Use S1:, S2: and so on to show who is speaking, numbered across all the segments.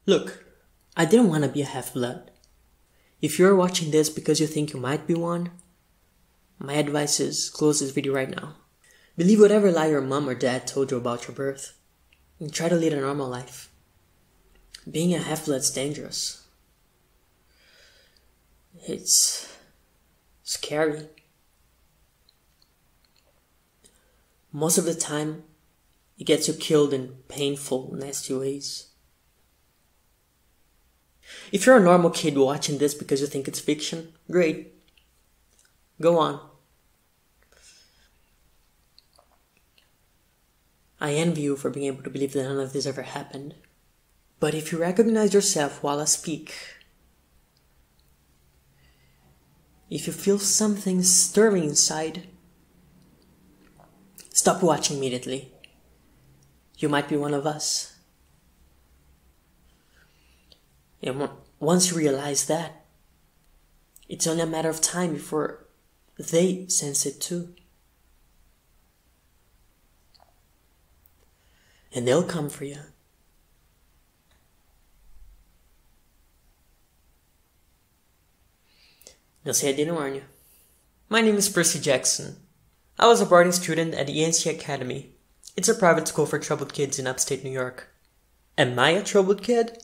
S1: Look, I didn't want to be a half-blood. If you're watching this because you think you might be one, my advice is close this video right now. Believe whatever lie your mom or dad told you about your birth, and try to lead a normal life. Being a half-blood's dangerous. It's scary. Most of the time, it gets you killed in painful, nasty ways. If you're a normal kid watching this because you think it's fiction, great. Go on. I envy you for being able to believe that none of this ever happened. But if you recognize yourself while I speak, if you feel something stirring inside, stop watching immediately. You might be one of us. And once you realize that, it's only a matter of time before they sense it too. And they'll come for you. They'll say I didn't warn you. My name is Percy Jackson. I was a boarding student at the ENC Academy. It's a private school for troubled kids in upstate New York. Am I a troubled kid?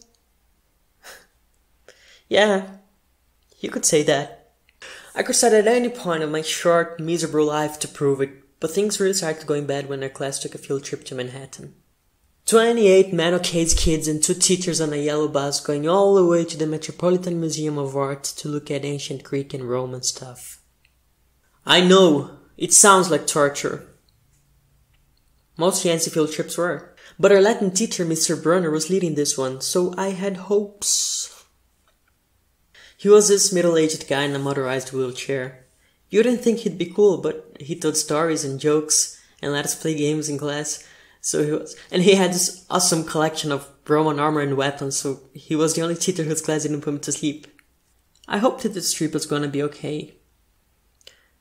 S1: Yeah, you could say that. I could start at any point of my short, miserable life to prove it, but things really started going bad when our class took a field trip to Manhattan. 28 Manocades kids and 2 teachers on a yellow bus going all the way to the Metropolitan Museum of Art to look at ancient Greek and Roman stuff. I know, it sounds like torture. Most fancy field trips were, but our Latin teacher, Mr. Brunner, was leading this one, so I had hopes. He was this middle-aged guy in a motorized wheelchair. You wouldn't think he'd be cool, but he told stories and jokes and let us play games in class. And he had this awesome collection of Roman armor and weapons, so he was the only teacher whose class didn't put me to sleep. I hoped that this trip was gonna be okay.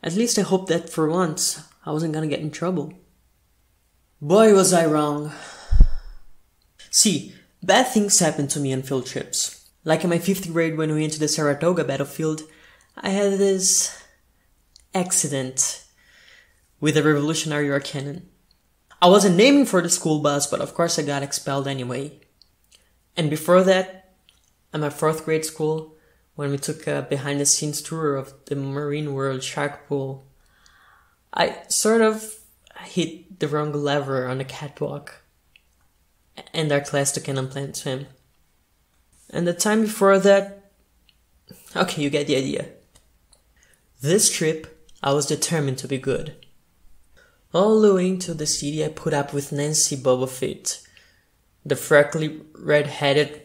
S1: At least I hoped that for once I wasn't gonna get in trouble. Boy, was I wrong. See, bad things happen to me on field trips. Like in my 5th grade when we went to the Saratoga battlefield, I had this accident with a Revolutionary War cannon. I wasn't aiming for the school bus, but of course I got expelled anyway. And before that, at my 4th grade school, when we took a behind-the-scenes tour of the Marine World Shark Pool, I sort of hit the wrong lever on the catwalk, and our class took an unplanned swim. And the time before that, okay, you get the idea. This trip, I was determined to be good. All the way into the city, I put up with Nancy Bubblefoot, the freckly, red-headed,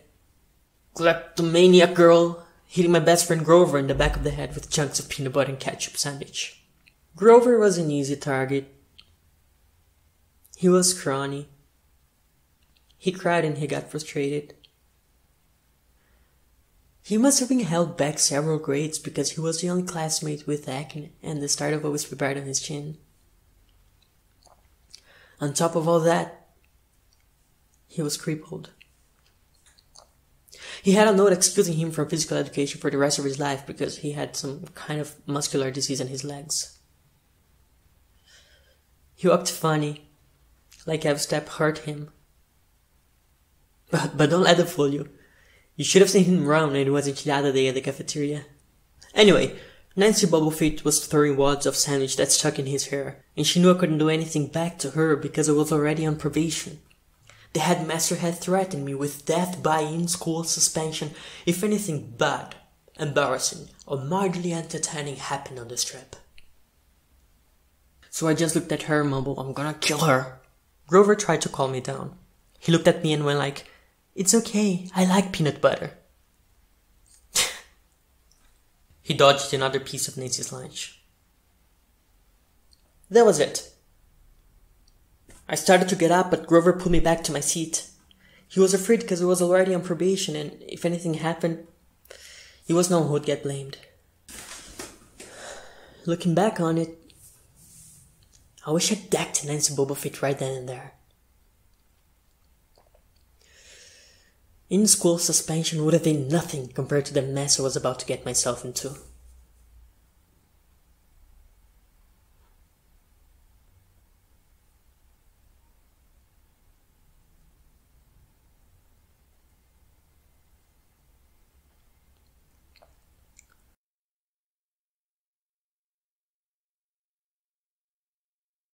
S1: kleptomaniac girl, hitting my best friend Grover in the back of the head with chunks of peanut butter and ketchup sandwich. Grover was an easy target. He was scrawny. He cried and he got frustrated. He must have been held back several grades because he was the only classmate with acne and the start of a whisper bite on his chin. On top of all that, he was crippled. He had a note excusing him from physical education for the rest of his life because he had some kind of muscular disease in his legs. He walked funny, like every step hurt him. But don't let it fool you. You should have seen him run when it was enchilada day at the cafeteria. Anyway, Nancy Bubblefoot was throwing wads of sandwich that stuck in his hair, and she knew I couldn't do anything back to her because I was already on probation. The headmaster had threatened me with death by in-school suspension if anything bad, embarrassing, or mildly entertaining happened on this trip. So I just looked at her and mumbled, "I'm gonna kill her." Grover tried to calm me down. He looked at me and went like, "It's okay, I like peanut butter." He dodged another piece of Nancy's lunch. That was it. I started to get up, but Grover pulled me back to my seat. He was afraid because I was already on probation, and if anything happened, he was no one who would get blamed. Looking back on it, I wish I'd decked Nancy Bubblefoot right then and there. In-school suspension would have been nothing compared to the mess I was about to get myself into.